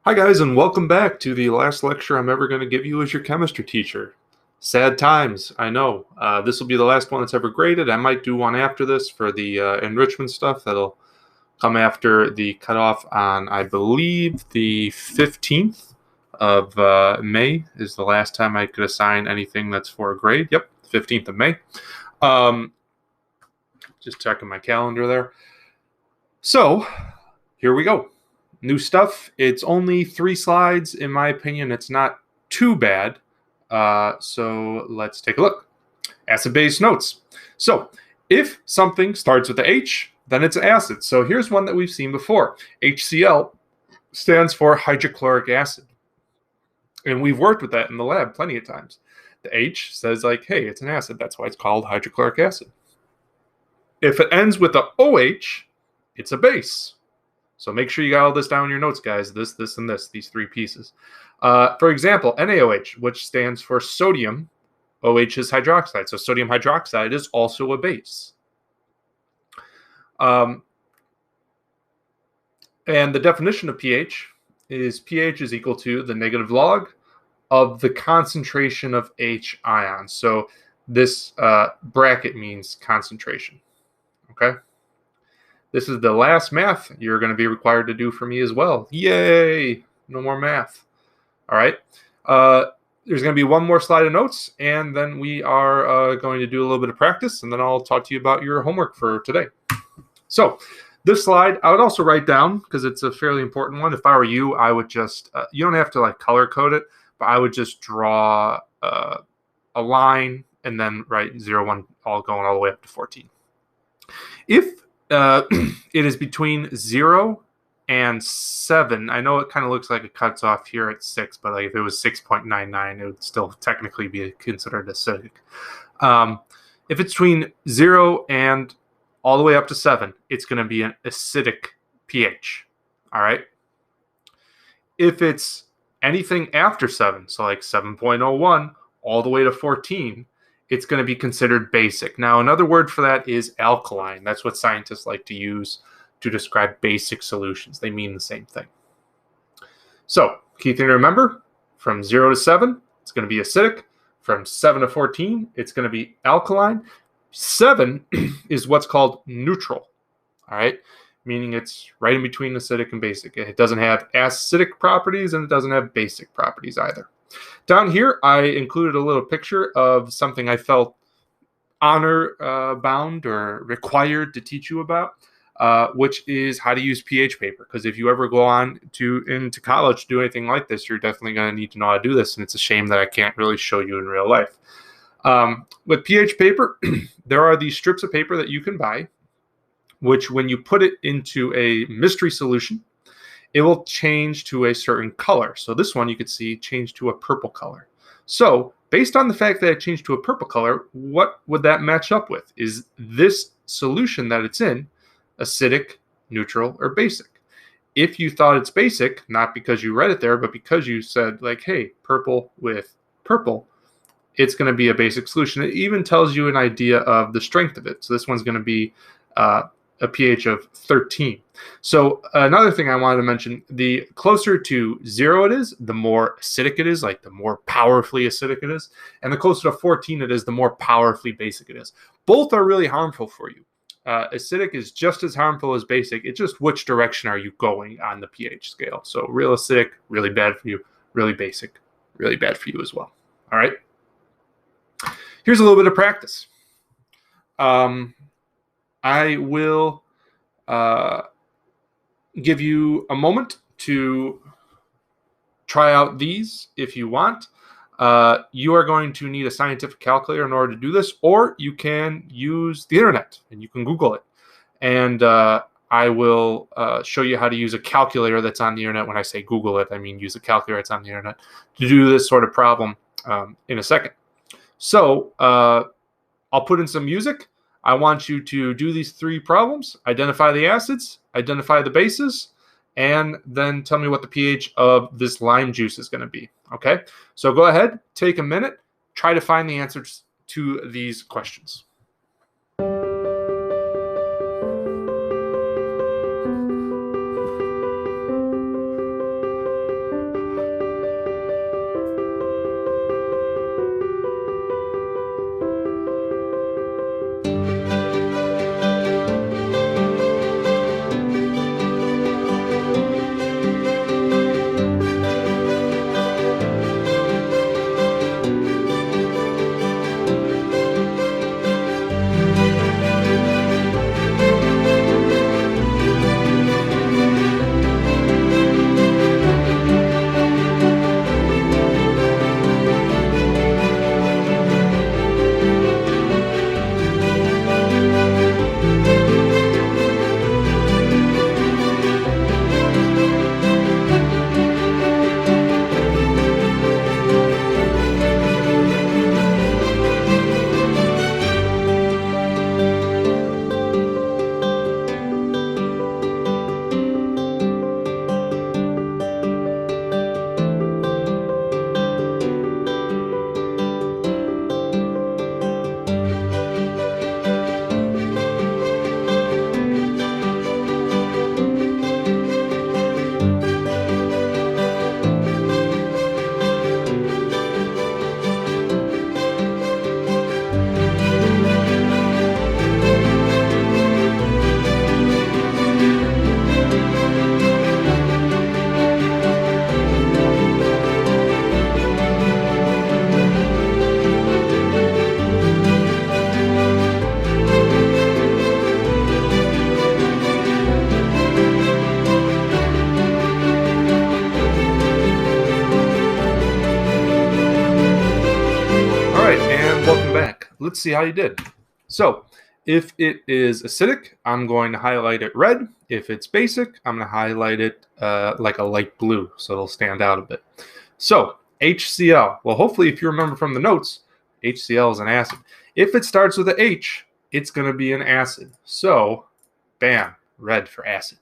Hi, guys, and welcome back to the last lecture I'm ever going to give you as your chemistry teacher. Sad times, I know. This will be the last one that's ever graded. I might do one after this for the enrichment stuff. That'll come after the cutoff on, I believe, the 15th of May is the last time I could assign anything that's for a grade. Yep, 15th of May. Just checking my calendar there. So, here we go. New stuff. It's only 3 slides. In my opinion, it's not too bad. So let's take a look. Acid-base notes. So if something starts with the H, then it's acid. So here's one that we've seen before. HCl stands for hydrochloric acid. And we've worked with that in the lab plenty of times. The H says like, hey, it's an acid. That's why it's called hydrochloric acid. If it ends with a OH, it's a base. So make sure you got all this down in your notes, guys. This, and this, these 3 pieces. For example, NaOH, which stands for sodium. OH is hydroxide. So sodium hydroxide is also a base. And the definition of pH is pH is equal to the negative log of the concentration of H ions. So this bracket means concentration. Okay? This is the last math you're going to be required to do for me as well. Yay! No more math. All right. There's going to be one more slide of notes, and then we are going to do a little bit of practice, and then I'll talk to you about your homework for today. So this slide, I would also write down, because it's a fairly important one. If I were you, I would just, you don't have to like color code it, but I would just draw a line and then write 0, 1, all going all the way up to 14. If it is between 0 and 7. I know it kind of looks like it cuts off here at 6, but like if it was 6.99, it would still technically be considered acidic. If it's between 0 and all the way up to 7, it's going to be an acidic pH. All right. If it's anything after 7, so like 7.01 all the way to 14, it's going to be considered basic. Now, another word for that is alkaline. That's what scientists like to use to describe basic solutions. They mean the same thing. So, key thing to remember, from 0 to 7, it's going to be acidic. From 7 to 14, it's going to be alkaline. 7 is what's called neutral, all right? Meaning it's right in between acidic and basic. It doesn't have acidic properties, and it doesn't have basic properties either. Down here, I included a little picture of something I felt honor-bound or required to teach you about, which is how to use pH paper. Because if you ever go on into college to do anything like this, you're definitely going to need to know how to do this, and it's a shame that I can't really show you in real life. With pH paper, there are these strips of paper that you can buy, which when you put it into a mystery solution, it will change to a certain color. So this one you could see changed to a purple color. So based on the fact that it changed to a purple color, what would that match up with? Is this solution that it's in acidic, neutral, or basic? If you thought it's basic, not because you read it there, but because you said like, hey, purple with purple, it's going to be a basic solution. It even tells you an idea of the strength of it. So this one's going to be a pH of 13. So another thing I wanted to mention, the closer to 0 it is, the more acidic it is, like the more powerfully acidic it is. And the closer to 14 it is, the more powerfully basic it is. Both are really harmful for you. Acidic is just as harmful as basic. It's just which direction are you going on the pH scale. So real acidic, really bad for you. Really basic, really bad for you as well. All right. Here's a little bit of practice. I will give you a moment to try out these if you want. You are going to need a scientific calculator in order to do this, or you can use the internet and you can Google it. And I will show you how to use a calculator that's on the internet. When I say Google it, I mean use a calculator that's on the internet to do this sort of problem in a second. So I'll put in some music. I want you to do these 3 problems, identify the acids, identify the bases, and then tell me what the pH of this lime juice is going to be. Okay? So go ahead, take a minute, try to find the answers to these questions. let's see how you did. So if it is acidic, I'm going to highlight it red. If it's basic, I'm going to highlight it like a light blue, so it'll stand out a bit. So HCl, well, hopefully if you remember from the notes, HCl is an acid. If it starts with a H, it's going to be an acid. So, bam, red for acid.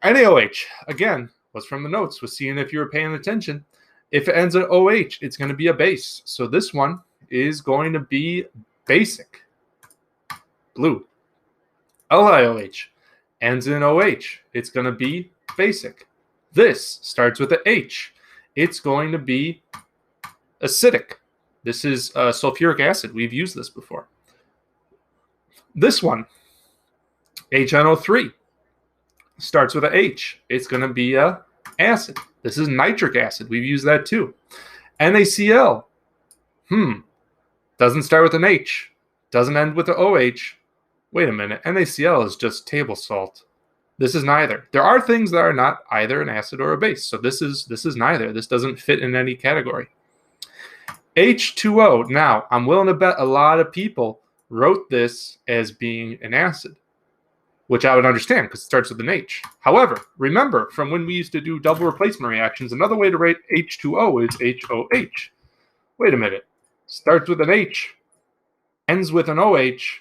NaOH, again, was from the notes, was seeing if you were paying attention. If it ends in OH, it's going to be a base. So this one is going to be basic, blue. LiOH ends in OH. It's going to be basic. This starts with a H. It's going to be acidic. This is sulfuric acid. We've used this before. This one, HNO3, starts with a H. It's going to be a acid. This is nitric acid. We've used that too. NaCl, doesn't start with an H. Doesn't end with an OH. Wait a minute. NaCl is just table salt. This is neither. There are things that are not either an acid or a base. So this is neither. This doesn't fit in any category. H2O. Now, I'm willing to bet a lot of people wrote this as being an acid, which I would understand because it starts with an H. However, remember from when we used to do double replacement reactions, another way to write H2O is HOH. Wait a minute. Starts with an H, ends with an OH.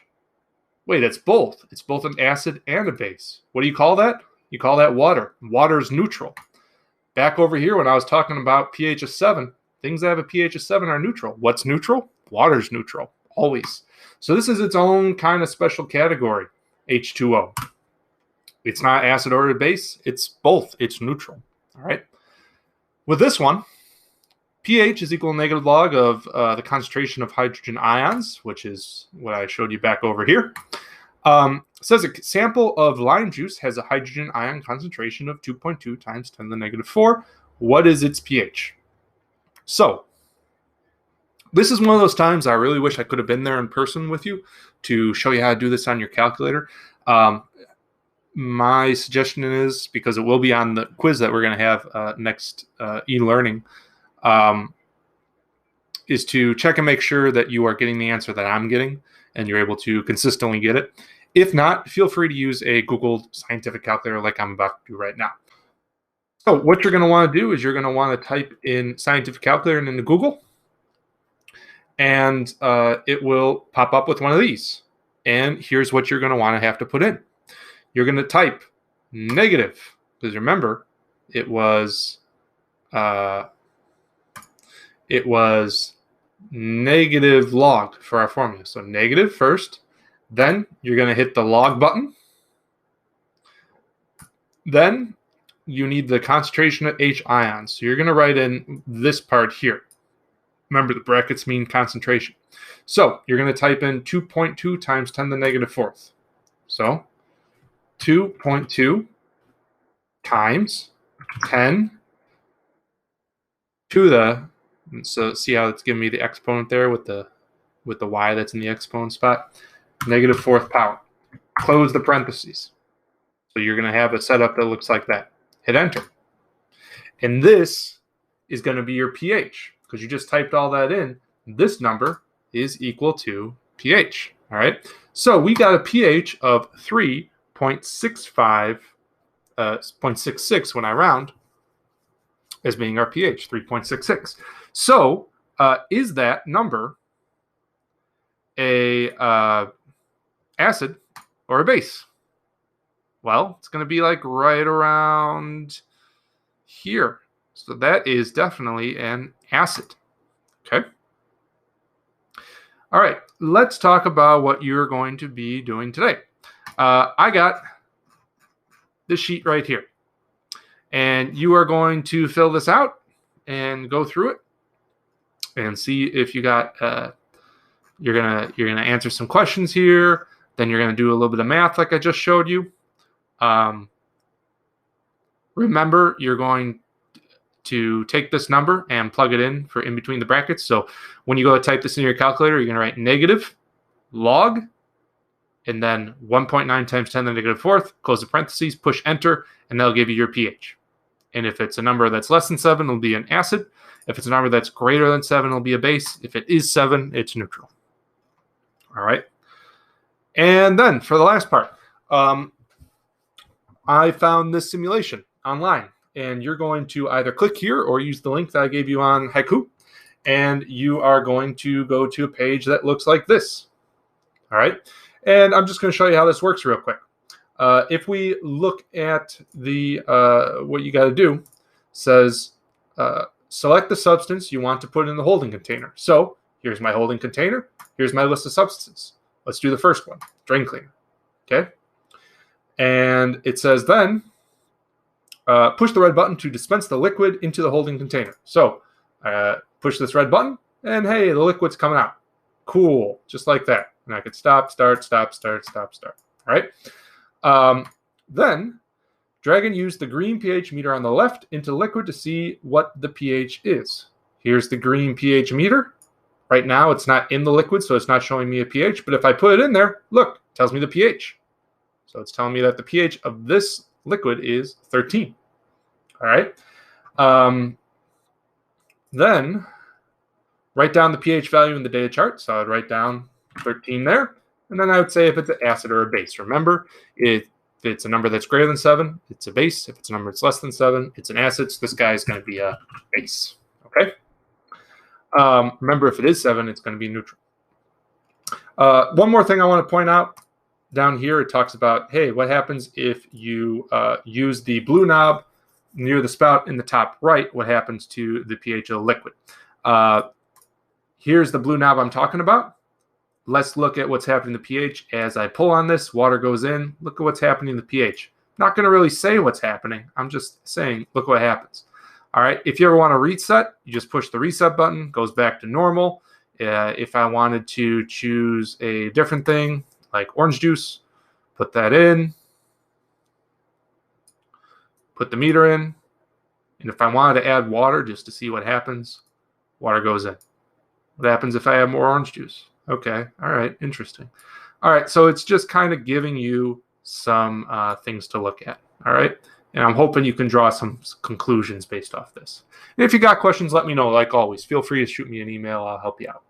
Wait, it's both. It's both an acid and a base. What do you call that? You call that water. Water is neutral. Back over here when I was talking about pH of 7, things that have a pH of 7 are neutral. What's neutral? Water's neutral, always. So this is its own kind of special category, H2O. It's not acid or a base. It's both. It's neutral. All right. With this one, pH is equal to negative log of the concentration of hydrogen ions, which is what I showed you back over here. It says a sample of lime juice has a hydrogen ion concentration of 2.2 times 10 to the negative 4. What is its pH? So this is one of those times I really wish I could have been there in person with you to show you how to do this on your calculator. My suggestion is, because it will be on the quiz that we're going to have next e-learning, is to check and make sure that you are getting the answer that I'm getting and you're able to consistently get it. If not, feel free to use a Google scientific calculator like I'm about to do right now. So what you're going to want to do is you're going to want to type in scientific calculator into Google, and it will pop up with one of these. And here's what you're going to want to have to put in. You're going to type negative, because remember, it was negative log for our formula. So negative first, then you're going to hit the log button. Then you need the concentration of H ions. So you're going to write in this part here. Remember, the brackets mean concentration. So you're going to type in 2.2 times 10 to the negative 4th. So 2.2 times 10 to the, so see how it's giving me the exponent there with the y that's in the exponent spot, negative 4th power. Close the parentheses. So you're going to have a setup that looks like that. Hit enter. And this is going to be your pH, because you just typed all that in. This number is equal to pH. All right. So we got a pH of 3.65, 0.66 when I round, as being our pH, 3.66. So is that number a acid or a base? Well, it's going to be like right around here. So that is definitely an acid. Okay. All right. Let's talk about what you're going to be doing today. I got this sheet right here, and you are going to fill this out and go through it and see if you got. You're gonna answer some questions here. Then you're gonna do a little bit of math, like I just showed you. Remember, you're going to take this number and plug it in for in between the brackets. So when you go to type this in your calculator, you're going to write negative log and then 1.9 times 10 to the negative 4th, close the parentheses, push enter, and that'll give you your pH. And if it's a number that's less than 7, it'll be an acid. If it's a number that's greater than 7, it'll be a base. If it is 7, it's neutral. All right. And then for the last part, I found this simulation online. And you're going to either click here or use the link that I gave you on Haiku. And you are going to go to a page that looks like this. All right. And I'm just going to show you how this works real quick. If we look at the what you got to do, says select the substance you want to put in the holding container. So here's my holding container. Here's my list of substances. Let's do the first one, drain cleaner. Okay. And it says then push the red button to dispense the liquid into the holding container. So push this red button, and hey, the liquid's coming out. Cool, just like that. And I could stop, start, stop, start, stop, start. All right. Then drag and use the green pH meter on the left into liquid to see what the pH is. Here's the green pH meter. Right now, it's not in the liquid, so it's not showing me a pH. But if I put it in there, look, it tells me the pH. So it's telling me that the pH of this liquid is 13. All right. Then write down the pH value in the data chart. So I'd write down 13 there. And then I would say if it's an acid or a base. Remember, if it's a number that's greater than 7, it's a base. If it's a number that's less than 7, it's an acid. So this guy is going to be a base. Okay. Remember, if it is 7, it's going to be neutral. One more thing I want to point out. Down here, it talks about, hey, what happens if you use the blue knob near the spout in the top right? What happens to the pH of the liquid? Here's the blue knob I'm talking about. Let's look at what's happening to pH. As I pull on this, water goes in. Look at what's happening to pH. I'm not going to really say what's happening. I'm just saying, look what happens. All right. If you ever want to reset, you just push the reset button, goes back to normal. If I wanted to choose a different thing, like orange juice, put that in, put the meter in, and if I wanted to add water just to see what happens, water goes in. What happens if I add more orange juice? Okay, all right, interesting. All right, so it's just kind of giving you some things to look at, all right? And I'm hoping you can draw some conclusions based off this. And if you got questions, let me know, like always. Feel free to shoot me an email. I'll help you out.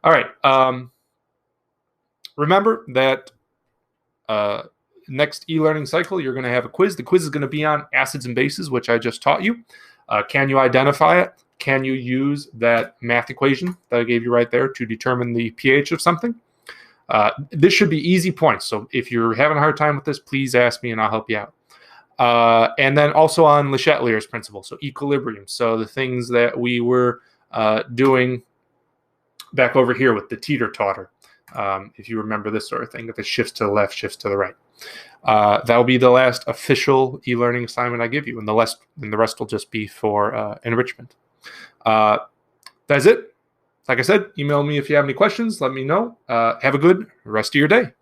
All right. Remember that next e-learning cycle, you're going to have a quiz. The quiz is going to be on acids and bases, which I just taught you. Can you identify it? Can you use that math equation that I gave you right there to determine the pH of something? This should be easy points. So if you're having a hard time with this, please ask me and I'll help you out. And then also on Le Chatelier's principle, so equilibrium. So the things that we were doing back over here with the teeter-totter. If you remember this sort of thing, if it shifts to the left, shifts to the right. That will be the last official e-learning assignment I give you, and the rest will just be for enrichment. That's it. Like I said, email me if you have any questions. Let me know. Have a good rest of your day.